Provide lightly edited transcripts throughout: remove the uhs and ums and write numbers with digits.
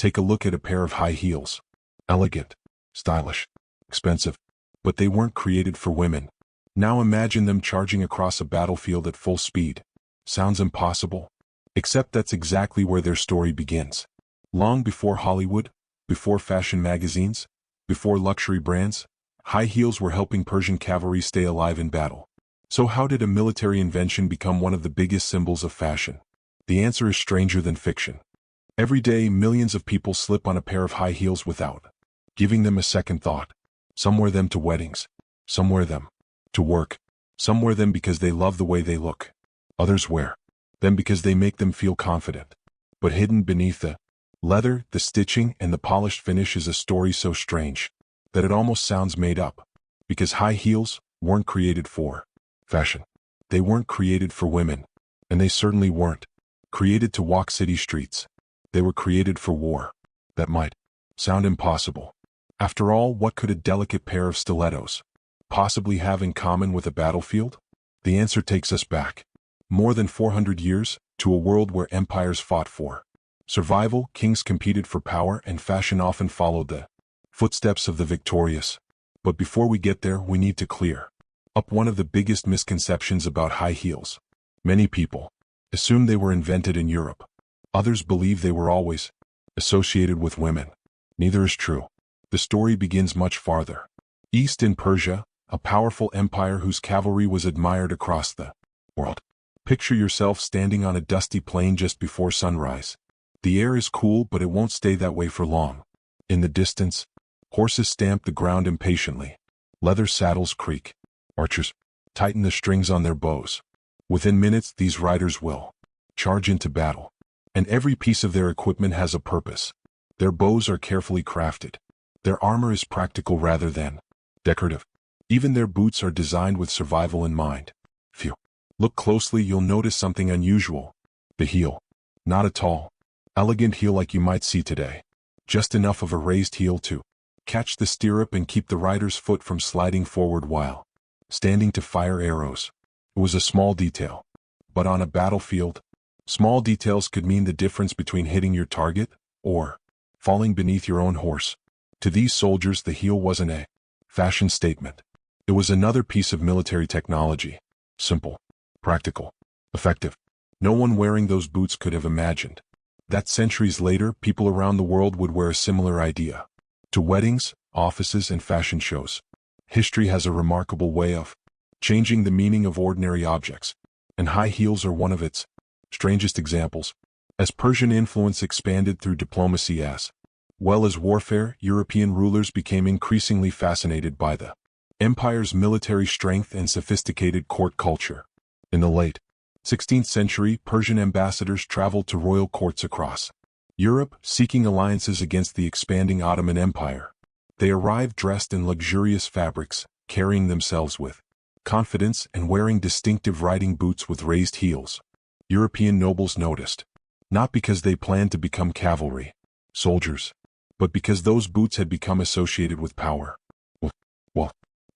Take a look at a pair of high heels. Elegant, stylish, expensive, but they weren't created for women. Now imagine them charging across a battlefield at full speed. Sounds impossible? Except that's exactly where their story begins. Long before Hollywood, before fashion magazines, before luxury brands, high heels were helping Persian cavalry stay alive in battle. So how did a military invention become one of the biggest symbols of fashion? The answer is stranger than fiction. Every day, millions of people slip on a pair of high heels without giving them a second thought. Some wear them to weddings. Some wear them to work. Some wear them because they love the way they look. Others wear them because they make them feel confident. But hidden beneath the leather, the stitching, and the polished finish is a story so strange that it almost sounds made up. Because high heels weren't created for fashion. They weren't created for women. And they certainly weren't created to walk city streets. They were created for war. That might sound impossible. After all, what could a delicate pair of stilettos possibly have in common with a battlefield? The answer takes us back more than 400 years to a world where empires fought for survival, kings competed for power, and fashion often followed the footsteps of the victorious. But before we get there, we need to clear up one of the biggest misconceptions about high heels. Many people assume they were invented in Europe. Others believe they were always associated with women. Neither is true. The story begins much farther east in Persia, a powerful empire whose cavalry was admired across the world. Picture yourself standing on a dusty plain just before sunrise. The air is cool, but it won't stay that way for long. In the distance, horses stamp the ground impatiently. Leather saddles creak. Archers tighten the strings on their bows. Within minutes, these riders will charge into battle. And every piece of their equipment has a purpose. Their bows are carefully crafted. Their armor is practical rather than decorative. Even their boots are designed with survival in mind. If you look closely, you'll notice something unusual. The heel. Not a tall, elegant heel like you might see today. Just enough of a raised heel to catch the stirrup and keep the rider's foot from sliding forward while standing to fire arrows. It was a small detail. But on a battlefield, small details could mean the difference between hitting your target or falling beneath your own horse. To these soldiers, the heel wasn't a fashion statement. It was another piece of military technology. Simple, practical, effective. No one wearing those boots could have imagined that centuries later, people around the world would wear a similar idea to weddings, offices, and fashion shows. History has a remarkable way of changing the meaning of ordinary objects, and high heels are one of its strangest examples. As Persian influence expanded through diplomacy as well as warfare, European rulers became increasingly fascinated by the empire's military strength and sophisticated court culture. In the late 16th century, Persian ambassadors traveled to royal courts across Europe, seeking alliances against the expanding Ottoman Empire. They arrived dressed in luxurious fabrics, carrying themselves with confidence and wearing distinctive riding boots with raised heels. European nobles noticed, not because they planned to become cavalry soldiers, but because those boots had become associated with power.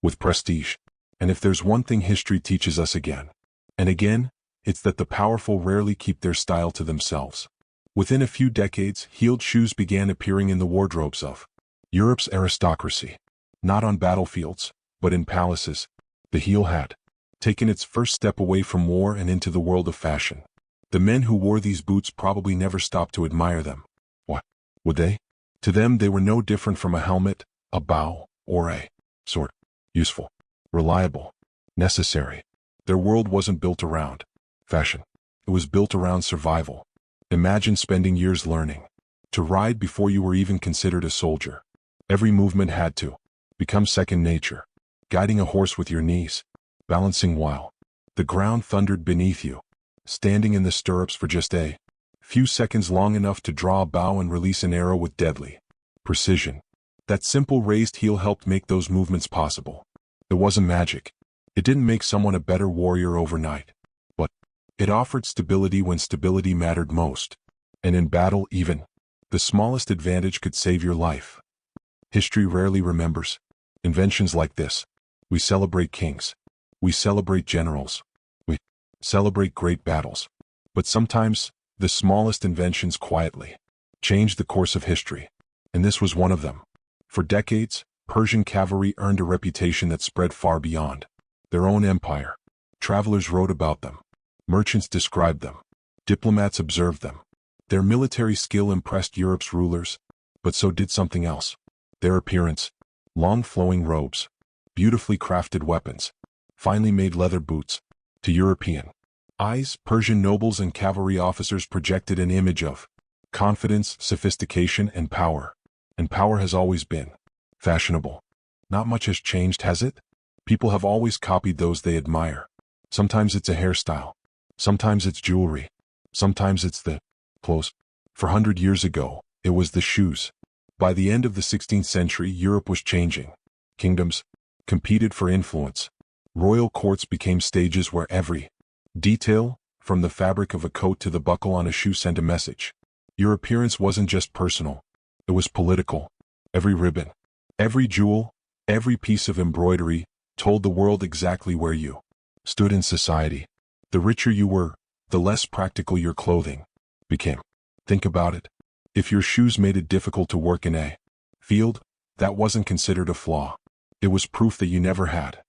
With prestige. And if there's one thing history teaches us again and again, it's that the powerful rarely keep their style to themselves. Within a few decades, heeled shoes began appearing in the wardrobes of Europe's aristocracy. Not on battlefields, but in palaces. The heel had taken its first step away from war and into the world of fashion. The men who wore these boots probably never stopped to admire them. What? Would they? To them, they were no different from a helmet, a bow, or a sword. Useful, reliable, necessary. Their world wasn't built around fashion. It was built around survival. Imagine spending years learning to ride before you were even considered a soldier. Every movement had to become second nature. Guiding a horse with your knees, balancing while the ground thundered beneath you, standing in the stirrups for just a few seconds, long enough to draw a bow and release an arrow with deadly precision. That simple raised heel helped make those movements possible. It wasn't magic. It didn't make someone a better warrior overnight. But it offered stability when stability mattered most. And in battle, even the smallest advantage could save your life. History rarely remembers inventions like this. We celebrate kings. We celebrate generals. We celebrate great battles. But sometimes, the smallest inventions quietly changed the course of history. And this was one of them. For decades, Persian cavalry earned a reputation that spread far beyond their own empire. Travelers wrote about them. Merchants described them. Diplomats observed them. Their military skill impressed Europe's rulers, but so did something else. Their appearance. Long flowing robes. Beautifully crafted weapons. Finely made leather boots. To European eyes, Persian nobles and cavalry officers projected an image of confidence, sophistication, and power. And power has always been fashionable. Not much has changed, has it? People have always copied those they admire. Sometimes it's a hairstyle. Sometimes it's jewelry. Sometimes it's the clothes. 400 years ago, it was the shoes. By the end of the 16th century, Europe was changing. Kingdoms competed for influence. Royal courts became stages where every detail, from the fabric of a coat to the buckle on a shoe, sent a message. Your appearance wasn't just personal. It was political. Every ribbon, every jewel, every piece of embroidery told the world exactly where you stood in society. The richer you were, the less practical your clothing became. Think about it. If your shoes made it difficult to work in a field, that wasn't considered a flaw. It was proof that you never had.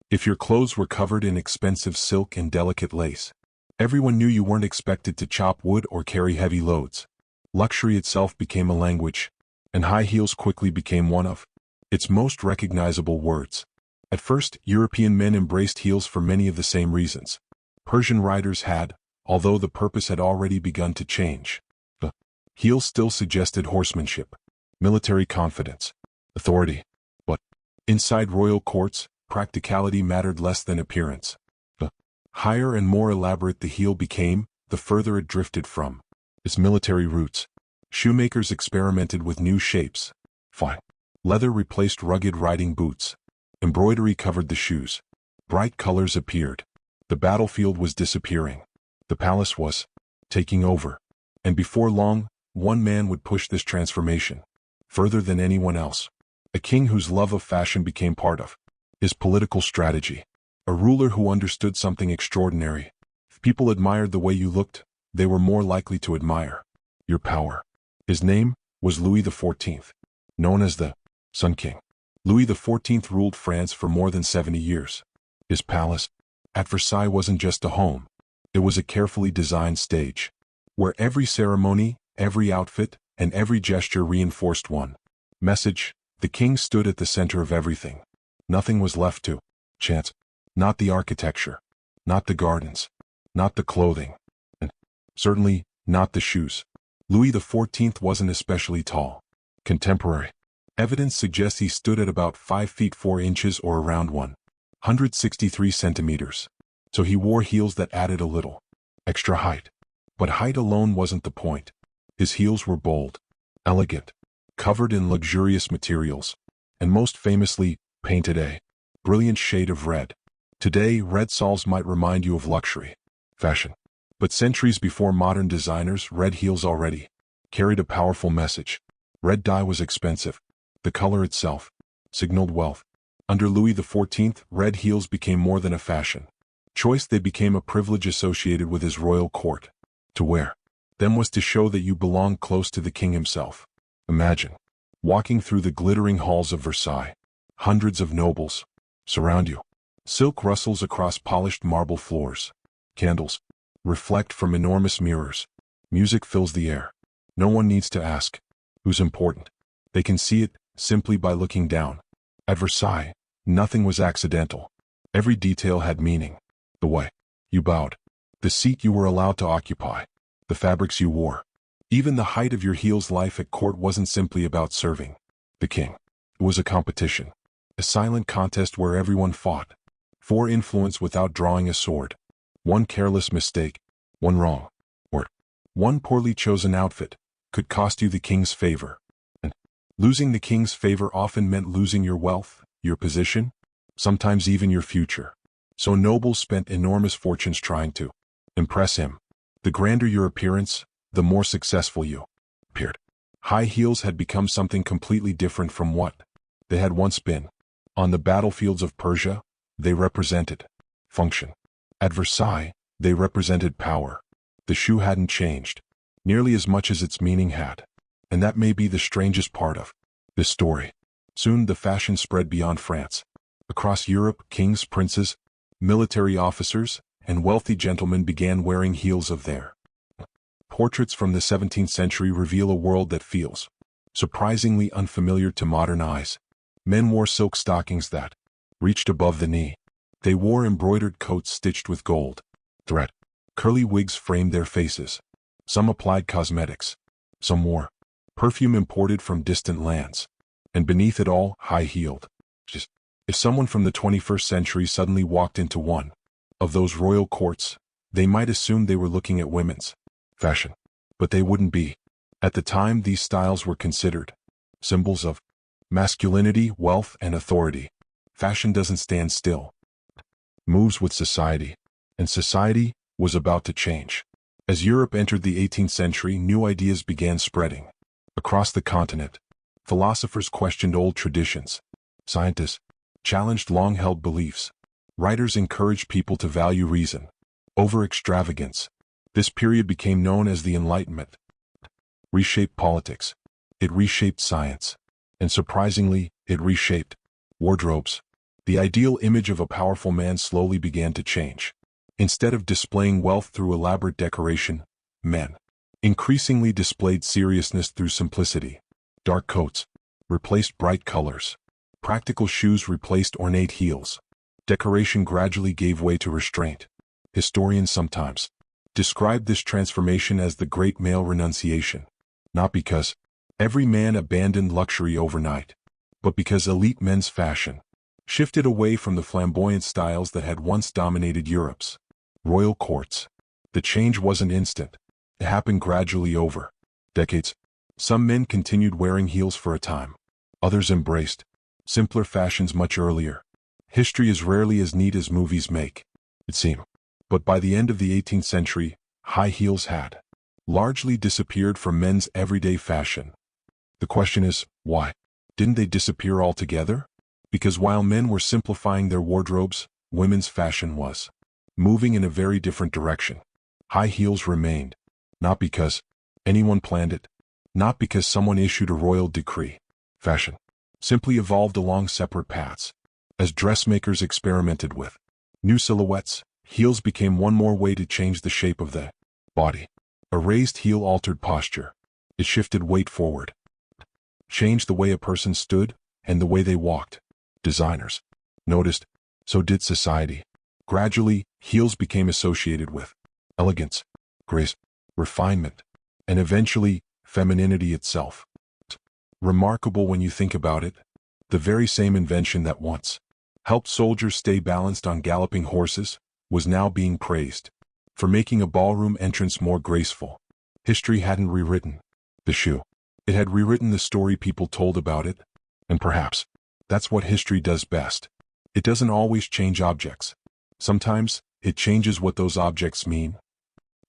If your clothes were covered in expensive silk and delicate lace, everyone knew you weren't expected to chop wood or carry heavy loads. Luxury itself became a language, and high heels quickly became one of its most recognizable words. At first, European men embraced heels for many of the same reasons Persian riders had, although the purpose had already begun to change. The heels still suggested horsemanship, military confidence, authority. But inside royal courts, practicality mattered less than appearance. The higher and more elaborate the heel became, the further it drifted from its military roots. Shoemakers experimented with new shapes. Fine leather replaced rugged riding boots. Embroidery covered the shoes. Bright colors appeared. The battlefield was disappearing. The palace was taking over. And before long, one man would push this transformation further than anyone else. A king whose love of fashion became part of his political strategy. A ruler who understood something extraordinary. If people admired the way you looked, they were more likely to admire your power. His name was Louis XIV, known as the Sun King. Louis XIV ruled France for more than 70 years. His palace at Versailles wasn't just a home. It was a carefully designed stage, where every ceremony, every outfit, and every gesture reinforced one message. The king stood at the center of everything. Nothing was left to chance. Not the architecture, not the gardens, not the clothing, and certainly not the shoes. Louis XIV wasn't especially tall. Contemporary evidence suggests he stood at about 5 feet 4 inches or around 163 centimeters. So he wore heels that added a little extra height. But height alone wasn't the point. His heels were bold, elegant, covered in luxurious materials, and most famously, painted a brilliant shade of red. Today, red soles might remind you of luxury, fashion. But centuries before modern designers, red heels already carried a powerful message. Red dye was expensive. The color itself signaled wealth. Under Louis XIV, red heels became more than a fashion choice. They became a privilege associated with his royal court. To wear them was to show that you belonged close to the king himself. Imagine walking through the glittering halls of Versailles. Hundreds of nobles surround you. Silk rustles across polished marble floors. Candles reflect from enormous mirrors. Music fills the air. No one needs to ask who's important. They can see it simply by looking down. At Versailles, nothing was accidental. Every detail had meaning. The way you bowed, the seat you were allowed to occupy, the fabrics you wore. Even the height of your heels. Life at court wasn't simply about serving the king. It was a competition. A silent contest where everyone fought for influence without drawing a sword. One careless mistake, one wrong word, one poorly chosen outfit could cost you the king's favor. And losing the king's favor often meant losing your wealth, your position, sometimes even your future. So nobles spent enormous fortunes trying to impress him. The grander your appearance, the more successful you appeared. High heels had become something completely different from what they had once been. On the battlefields of Persia, they represented function. At Versailles, they represented power. The shoe hadn't changed. nearly as much as its meaning had. And that may be the strangest part of this story. Soon the fashion spread beyond France. Across Europe, kings, princes, military officers, and wealthy gentlemen began wearing heels of their. Portraits from the 17th century reveal a world that feels surprisingly unfamiliar to modern eyes. Men wore silk stockings that reached above the knee. They wore embroidered coats stitched with gold thread. Curly wigs framed their faces. Some applied cosmetics. Some wore perfume imported from distant lands. And beneath it all, high-heeled. If someone from the 21st century suddenly walked into one of those royal courts, they might assume they were looking at women's fashion. But they wouldn't be. At the time, these styles were considered symbols of masculinity, wealth, and authority. Fashion doesn't stand still. Moves with society. And society was about to change. As Europe entered the 18th century, new ideas began spreading. Across the continent, philosophers questioned old traditions. Scientists challenged long-held beliefs. Writers encouraged people to value reason over extravagance. This period became known as the Enlightenment. Reshaped politics. It reshaped science. And surprisingly, it reshaped wardrobes. The ideal image of a powerful man slowly began to change. Instead of displaying wealth through elaborate decoration, men increasingly displayed seriousness through simplicity. Dark coats replaced bright colors. Practical shoes replaced ornate heels. Decoration gradually gave way to restraint. Historians sometimes describe this transformation as the Great Male Renunciation, not because every man abandoned luxury overnight, but because elite men's fashion shifted away from the flamboyant styles that had once dominated Europe's royal courts. The change wasn't instant. It happened gradually over decades. Some men continued wearing heels for a time. Others embraced simpler fashions much earlier. History is rarely as neat as movies make it seem. But by the end of the 18th century, high heels had largely disappeared from men's everyday fashion. The question is, why? Didn't they disappear altogether? Because while men were simplifying their wardrobes, women's fashion was moving in a very different direction. High heels remained, not because anyone planned it, not because someone issued a royal decree. Fashion simply evolved along separate paths. As dressmakers experimented with new silhouettes, heels became one more way to change the shape of the body. A raised heel altered posture. It shifted weight forward, changed the way a person stood and the way they walked. Designers noticed, so did society. Gradually, heels became associated with elegance, grace, refinement, and eventually, femininity itself. Remarkable when you think about it. The very same invention that once helped soldiers stay balanced on galloping horses was now being praised for making a ballroom entrance more graceful. History hadn't rewritten the shoe. It had rewritten the story people told about it, and perhaps that's what history does best. It doesn't always change objects. Sometimes, it changes what those objects mean.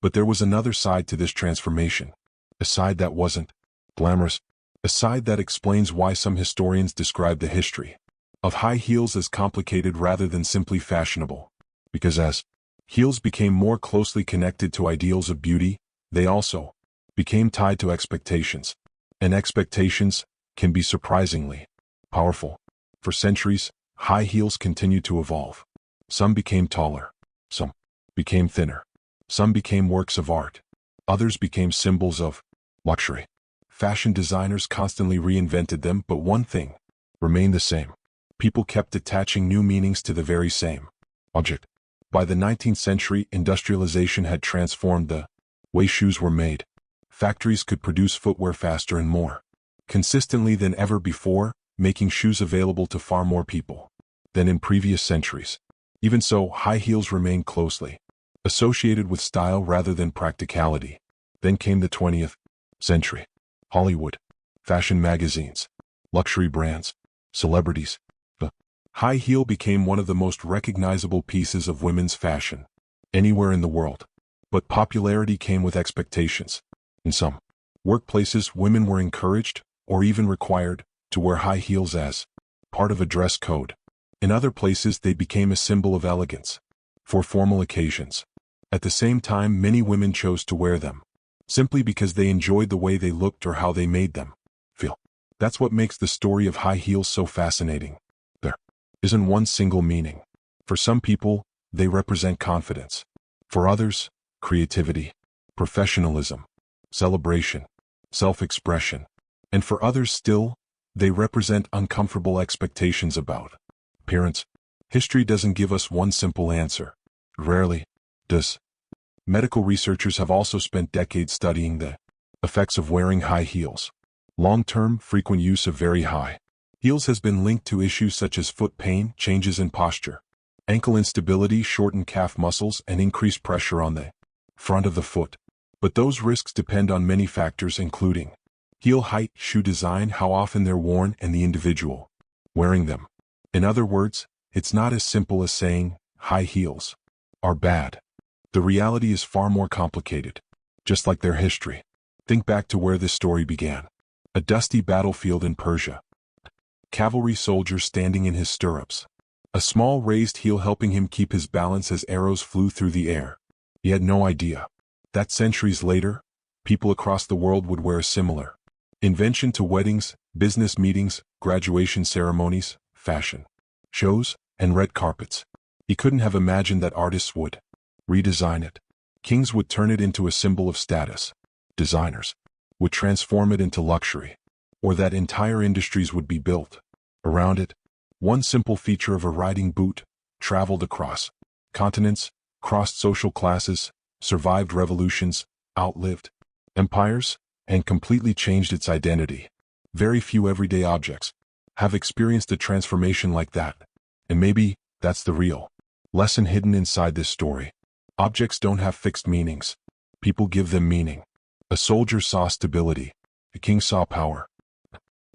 But there was another side to this transformation. A side that wasn't glamorous. A side that explains why some historians describe the history of high heels as complicated rather than simply fashionable. Because as heels became more closely connected to ideals of beauty, they also became tied to expectations. And expectations can be surprisingly powerful. For centuries, high heels continued to evolve. Some became taller. Some became thinner. Some became works of art. Others became symbols of luxury. Fashion designers constantly reinvented them, but one thing remained the same. People kept attaching new meanings to the very same object. By the 19th century, industrialization had transformed the way shoes were made. Factories could produce footwear faster and more consistently than ever before, making shoes available to far more people than in previous centuries. Even so, high heels remained closely associated with style rather than practicality. Then came the 20th century. Hollywood, fashion magazines, luxury brands, celebrities. The high heel became one of the most recognizable pieces of women's fashion anywhere in the world. But popularity came with expectations. In some workplaces, women were encouraged, or even required, to wear high heels as part of a dress code. In other places, they became a symbol of elegance for formal occasions. At the same time, many women chose to wear them simply because they enjoyed the way they looked or how they made them feel. That's what makes the story of high heels so fascinating. There isn't one single meaning. For some people, they represent confidence. For others, creativity, professionalism, celebration, self-expression. And for others still, they represent uncomfortable expectations about appearance. History doesn't give us one simple answer. Rarely does. Medical researchers have also spent decades studying the effects of wearing high heels. Long-term, frequent use of very high heels has been linked to issues such as foot pain, changes in posture, ankle instability, shortened calf muscles, and increased pressure on the front of the foot. But those risks depend on many factors including heel height, shoe design, how often they're worn, and the individual wearing them. In other words, it's not as simple as saying, high heels are bad. The reality is far more complicated, just like their history. Think back to where this story began. A dusty battlefield in Persia. Cavalry soldier standing in his stirrups. A small raised heel helping him keep his balance as arrows flew through the air. He had no idea that centuries later, people across the world would wear a similar invention to weddings, business meetings, graduation ceremonies, fashion shows, and red carpets. He couldn't have imagined that artists would redesign it. Kings would turn it into a symbol of status. Designers would transform it into luxury. Or that entire industries would be built around it. One simple feature of a riding boot traveled across continents, crossed social classes, survived revolutions, outlived empires, and completely changed its identity. Very few everyday objects have experienced a transformation like that. And maybe that's the real lesson hidden inside this story. Objects don't have fixed meanings. People give them meaning. A soldier saw stability. A king saw power.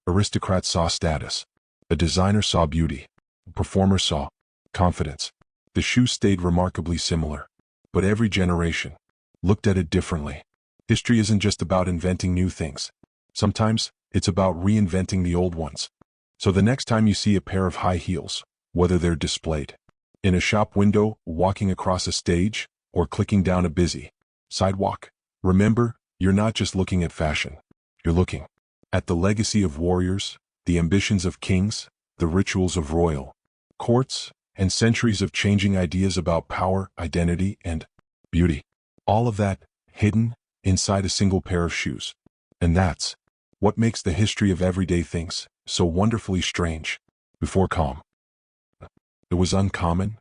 Aristocrat saw status. A designer saw beauty. A performer saw confidence. The shoe stayed remarkably similar. But every generation looked at it differently. History isn't just about inventing new things. Sometimes, it's about reinventing the old ones. So the next time you see a pair of high heels, whether they're displayed in a shop window, walking across a stage, or clicking down a busy sidewalk, remember, you're not just looking at fashion. You're looking at the legacy of warriors, the ambitions of kings, the rituals of royal courts, and centuries of changing ideas about power, identity, and beauty. All of that hidden inside a single pair of shoes. And that's what makes the history of everyday things so wonderfully strange. BeforeCommon. It was uncommon,